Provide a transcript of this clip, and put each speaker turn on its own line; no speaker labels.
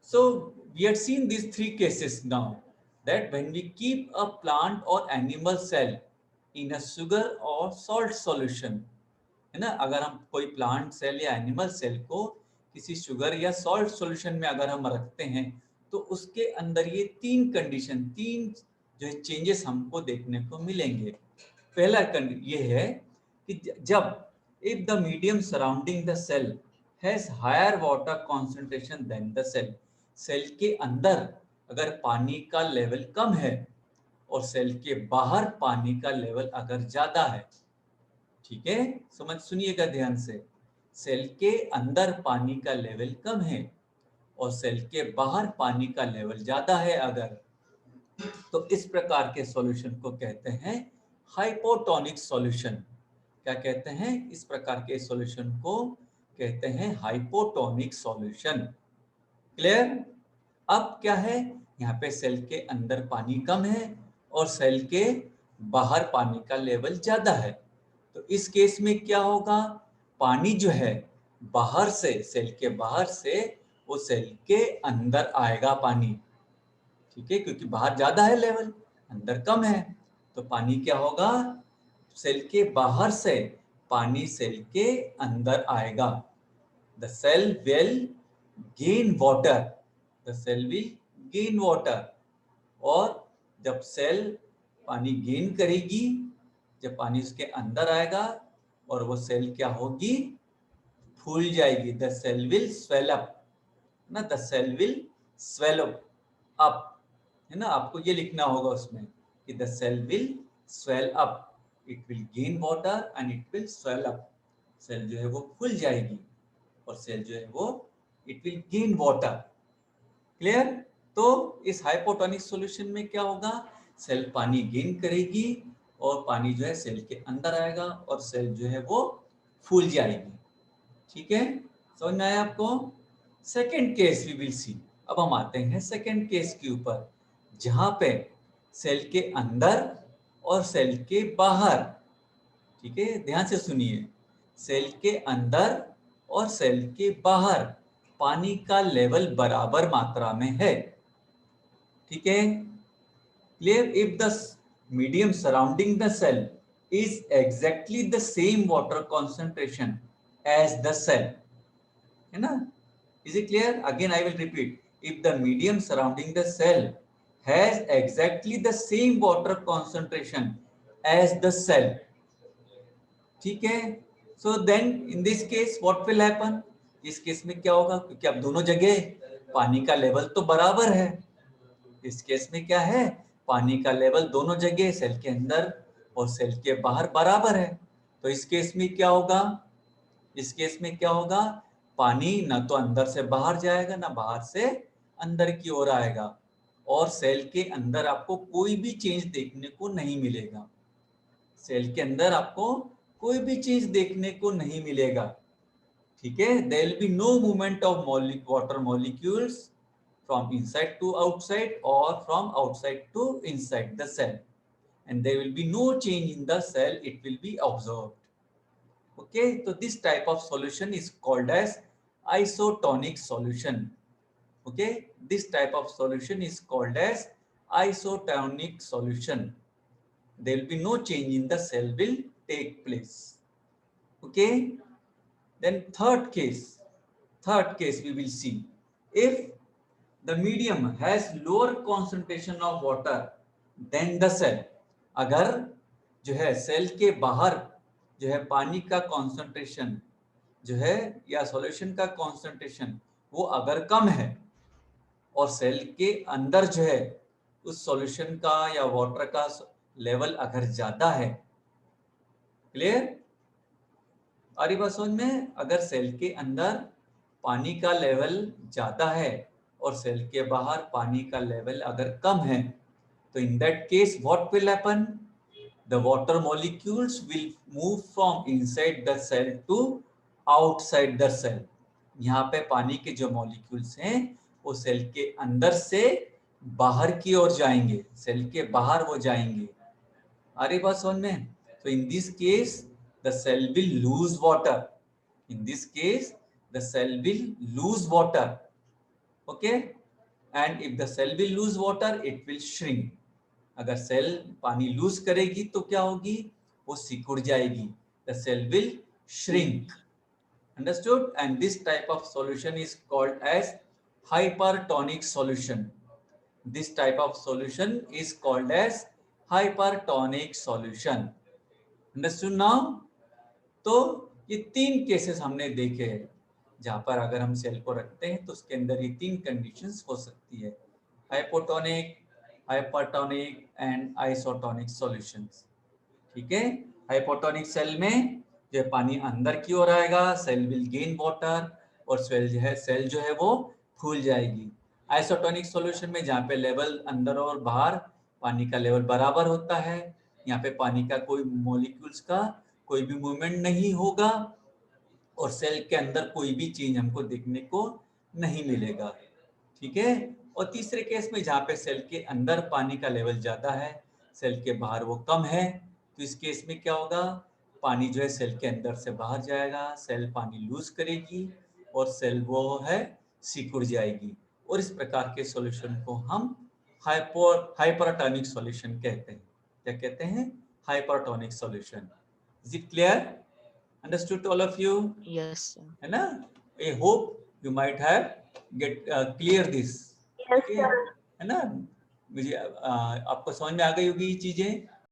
So we had seen these three cases now, that when we keep a plant or animal cell in a sugar or salt solution, है ना, अगर हम कोई plant cell या animal cell को किसी sugar या salt solution में अगर हम रखते हैं, तो उसके अंदर ये तीन कंडीशन, तीन जो है चेंजेस हमको देखने को मिलेंगे। पहला ये है कि जब if the medium surrounding the cell has higher water concentration then the cell, cell के अंदर अगर पानी का लेवल कम है और सेल के बाहर पानी का लेवल अगर ज्यादा है, ठीक है, सुनिएगा ध्यान से, सेल के अंदर पानी का लेवल कम है और सेल के बाहर पानी का लेवल ज्यादा है अगर, तो इस प्रकार के सॉल्यूशन को कहते हैं हाइपोटोनिक सॉल्यूशन। क्या कहते हैं? इस प्रकार के सॉल्यूशन को कहते हैं हाइपोटोनिक सॉल्यूशन। क्लियर? अब क्या है, यहाँ पे सेल के अंदर पानी कम है और सेल के बाहर पानी का लेवल ज्यादा है, तो इस केस में क्या होगा, पानी जो है बाहर से, सेल के बाहर से वो सेल के अंदर आएगा पानी, ठीक है, क्योंकि बाहर ज्यादा है लेवल, अंदर कम है, तो पानी क्या होगा, सेल के बाहर से पानी सेल के अंदर आएगा। The cell will gain water, the cell will gain water, और जब सेल पानी गेन करेगी, जब पानी उसके अंदर आएगा और वो सेल क्या होगी, फूल जाएगी। The cell will swell up ना, the cell will swell up, है ना, आपको ये लिखना होगा उसमें कि the cell will swell up, it will gain water and it will swell up, cell जो है वो फूल जाएगी और सेल जो है वो it will gain water. Clear? तो इस हाइपोटोनिक सॉल्यूशन में क्या होगा, सेल पानी गेन करेगी और पानी जो है सेल के अंदर आएगा और सेल जो है वो फूल जाएगी। ठीक है, समझ में आया आपको? Second case we will see. अब हम आते हैं सेकेंड केस के ऊपर, जहां पे सेल के अंदर और सेल के बाहर, ठीक है, ध्यान से सुनिए, सेल के अंदर और सेल के बाहर पानी का लेवल बराबर मात्रा में है। ठीक है, clear? If the medium surrounding the cell is exactly the same water concentration as the cell, है ना? Is it clear? Again I will repeat, if the medium surrounding the cell has exactly the same water concentration as the cell, ठीक है, so then in this case what will happen, इस case में क्या होगा, क्योंकि अब दोनों जगह पानी का लेवल तो बराबर है, इस केस में क्या है, पानी का लेवल दोनों जगह, सेल के अंदर और सेल के बाहर बराबर है, तो इस केस में क्या होगा, इस केस में क्या होगा, पानी ना तो अंदर से बाहर जाएगा ना बाहर से अंदर की ओर आएगा, और सेल के अंदर आपको कोई भी चेंज देखने को नहीं मिलेगा, सेल के अंदर आपको कोई भी चीज देखने को नहीं मिलेगा। ठीक है, there will be no movement of water molecules from inside to outside or from outside to inside the cell, and there will be no change in the cell, it will be observed. Okay, so this type of solution is called as isotonic solution. Okay, this type of solution is called as isotonic solution, there will be no change in the cell will take place. Okay, then third case we will see, if the medium has lower concentration of water than the cell, अगर जो है cell के बाहर जो है पानी का concentration जो है या सॉल्यूशन का कॉन्सेंट्रेशन वो अगर कम है और सेल के अंदर जो है उस सॉल्यूशन का या वाटर का लेवल अगर ज्यादा है, क्लियर? और ये बात समझ में, अगर सेल के अंदर पानी का लेवल ज्यादा है और सेल के बाहर पानी का लेवल अगर कम है, तो in that case what will happen, the water molecules will move from inside the cell to outside the cell. यहाँ पे पानी के जो मॉलिक्यूल्स हैं वो सेल के अंदर से बाहर की ओर जाएंगे, सेल के बाहर वो जाएंगे। आ रही बात समझ में? तो in this case the cell will lose water, in this case the cell will lose water, okay, and if the cell will lose water it will shrink. अगर सेल पानी लूज करेगी तो क्या होगी, वो सिकुड़ जाएगी, the cell will shrink. Understood? And this type of solution is called as hypertonic solution. This type of solution is called as hypertonic solution. Understood now? तो ये तीन केसेस हमने देखे हैं जहां पर अगर हम सेल को रखते हैं तो उसके अंदर ये तीन कंडीशंस हो सकती है, hypotonic, hypertonic and isotonic solutions. ठीक है, हाइपोटोनिक सेल में जो है पानी अंदर की ओर आएगा, सेल विल गेन वाटर, और सेल जो है वो फूल जाएगी। आइसोटोनिक सॉल्यूशन में जहाँ पे लेवल अंदर और बाहर पानी का लेवल बराबर होता है, यहाँ पे पानी का कोई मॉलिक्यूल्स का कोई भी मूवमेंट नहीं होगा और सेल के अंदर कोई भी चेंज हमको देखने को नहीं मिलेगा। ठीक है, और तीसरे केस में जहाँ पे सेल के अंदर पानी का लेवल ज्यादा है, सेल के बाहर वो कम है, तो इस केस में क्या होगा, पानी जो है सेल के अंदर से बाहर जाएगा, सेल पानी लूज करेगी और सेल वो है सिकुड़ जाएगी, और इस प्रकार के सॉल्यूशन को हम हाइपरटोनिक सॉल्यूशन कहते हैं। क्या कहते हैं, hypertonic solution. Is it clear, understood to all of you,
Yes, sir.
है ना? I hope you might have get clear this.
Yes,
okay,
sir.
है ना? मुझे आपको समझ में आ गई होगी ये चीजें।